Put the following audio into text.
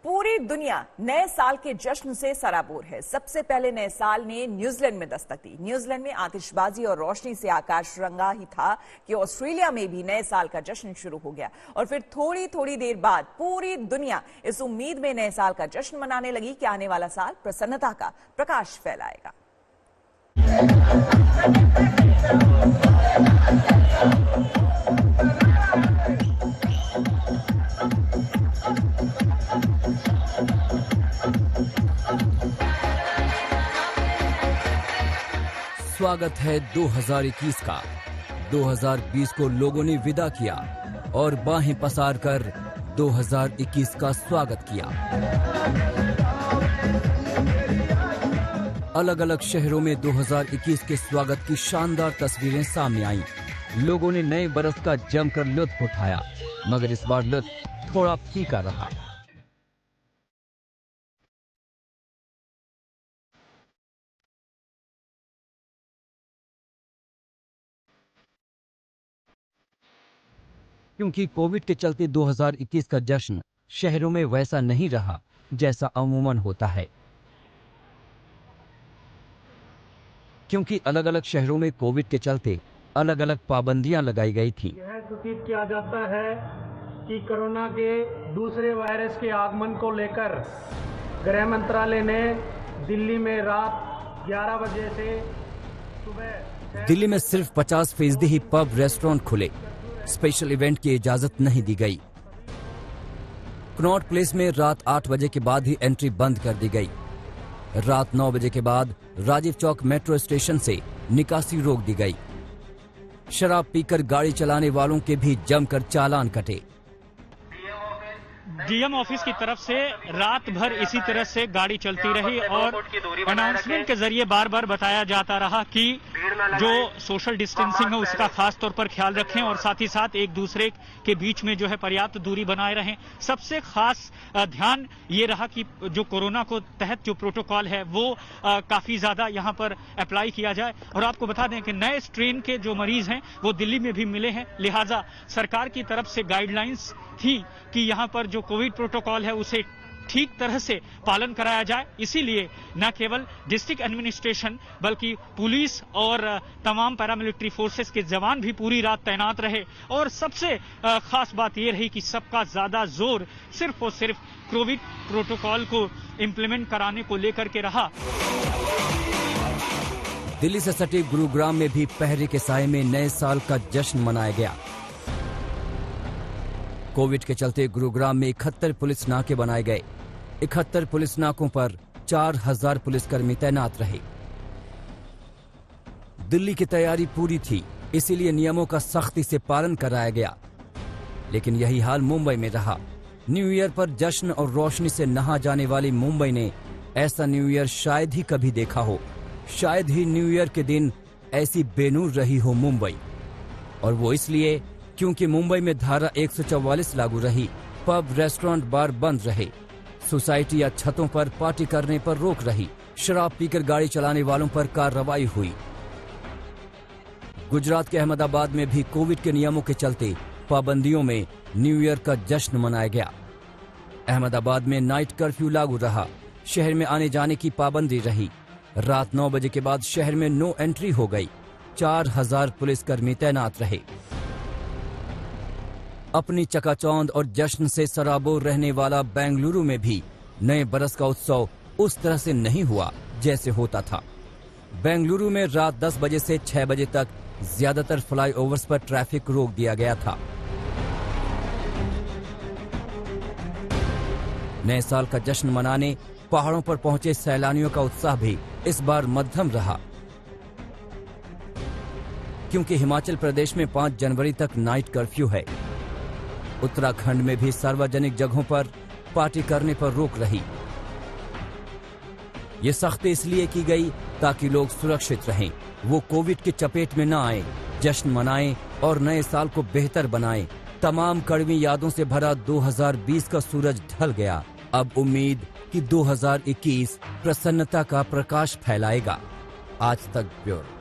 पूरी दुनिया नए साल के जश्न से सराबोर है। सबसे पहले नए साल ने न्यूजीलैंड में दस्तक दी। न्यूजीलैंड में आतिशबाजी और रोशनी से आकाश रंगा ही था कि ऑस्ट्रेलिया में भी नए साल का जश्न शुरू हो गया और फिर थोड़ी थोड़ी देर बाद पूरी दुनिया इस उम्मीद में नए साल का जश्न मनाने लगी कि आने वाला साल प्रसन्नता का प्रकाश फैलाएगा। स्वागत है 2021 का। 2020 को लोगों ने विदा किया और बाहें पसार कर 2021 का स्वागत किया। अलग अलग शहरों में 2021 के स्वागत की शानदार तस्वीरें सामने आईं। लोगों ने नए बरस का जमकर लुत्फ उठाया, मगर इस बार लुत्फ थोड़ा फीका रहा। क्योंकि कोविड के चलते 2021 का जश्न शहरों में वैसा नहीं रहा जैसा अमूमन होता है। क्योंकि अलग अलग शहरों में कोविड के चलते अलग अलग पाबंदियां लगाई गई थी। यह सूचित किया जाता है कि कोरोना के दूसरे वायरस के आगमन को लेकर गृह मंत्रालय ने दिल्ली में रात 11 बजे से सुबह दिल्ली में सिर्फ 50% ही पब रेस्टोरेंट खुले। स्पेशल इवेंट की इजाजत नहीं दी गई। कनॉट प्लेस में रात 8 बजे के बाद ही एंट्री बंद कर दी गई। रात 9 बजे के बाद राजीव चौक मेट्रो स्टेशन से निकासी रोक दी गई। शराब पीकर गाड़ी चलाने वालों के भी जमकर चालान कटे। डीएम ऑफिस की तरफ से रात भर इसी तरह से गाड़ी चलती रही और अनाउंसमेंट के जरिए बार बार बताया जाता रहा कि जो सोशल डिस्टेंसिंग है उसका खास तौर पर ख्याल रखें और साथ ही साथ एक दूसरे के बीच में जो है पर्याप्त दूरी बनाए रहें। सबसे खास ध्यान ये रहा कि जो कोरोना को तहत जो प्रोटोकॉल है वो काफी ज्यादा यहाँ पर अप्लाई किया जाए। और आपको बता दें कि नए स्ट्रेन के जो मरीज हैं वो दिल्ली में भी मिले हैं, लिहाजा सरकार की तरफ से गाइडलाइंस थी कि यहाँ पर जो कोविड प्रोटोकॉल है उसे ठीक तरह से पालन कराया जाए। इसीलिए न केवल डिस्ट्रिक्ट एडमिनिस्ट्रेशन बल्कि पुलिस और तमाम पैरामिलिट्री फोर्सेस के जवान भी पूरी रात तैनात रहे। और सबसे खास बात यह रही कि सबका ज्यादा जोर सिर्फ और सिर्फ कोविड प्रोटोकॉल को इंप्लीमेंट कराने को लेकर के रहा। दिल्ली से सटे गुरुग्राम में भी पहरे के साए में नए साल का जश्न मनाया गया। कोविड के चलते गुरुग्राम में 71 पुलिस नाके बनाए गए। 71 पुलिस नाकों पर 4000 पुलिसकर्मी तैनात रहे। दिल्ली की तैयारी पूरी थी, इसीलिए नियमों का सख्ती से पालन कराया गया। लेकिन यही हाल मुंबई में रहा। न्यू ईयर पर जश्न और रोशनी से नहा जाने वाली मुंबई ने ऐसा न्यू ईयर शायद ही कभी देखा हो। शायद ही न्यू ईयर के दिन ऐसी बेनूर रही हो मुंबई। और वो इसलिए क्योंकि मुंबई में धारा 144 लागू रही। पब, रेस्टोरेंट, बार बंद रहे। सोसाइटी या छतों पर पार्टी करने पर रोक रही। शराब पीकर गाड़ी चलाने वालों पर कार्रवाई हुई। गुजरात के अहमदाबाद में भी कोविड के नियमों के चलते पाबंदियों में न्यू ईयर का जश्न मनाया गया। अहमदाबाद में नाइट कर्फ्यू लागू रहा। शहर में आने जाने की पाबंदी रही। रात 9 बजे के बाद शहर में नो एंट्री हो गई। 4000 पुलिसकर्मी तैनात रहे। अपनी चकाचौंध और जश्न से सराबोर रहने वाला बेंगलुरु में भी नए बरस का उत्सव उस तरह से नहीं हुआ जैसे होता था। बेंगलुरु में रात 10 बजे से 6 बजे तक ज्यादातर फ्लाईओवर्स पर ट्रैफिक रोक दिया गया था। नए साल का जश्न मनाने पहाड़ों पर पहुंचे सैलानियों का उत्साह भी इस बार मध्यम रहा, क्योंकि हिमाचल प्रदेश में 5 जनवरी तक नाइट कर्फ्यू है। उत्तराखंड में भी सार्वजनिक जगहों पर पार्टी करने पर रोक रही। ये सख्ती इसलिए की गई ताकि लोग सुरक्षित रहें, वो कोविड की चपेट में न आए, जश्न मनाएं और नए साल को बेहतर बनाएं। तमाम कड़वी यादों से भरा 2020 का सूरज ढल गया। अब उम्मीद कि 2021 प्रसन्नता का प्रकाश फैलाएगा। आज तक ब्यूरो।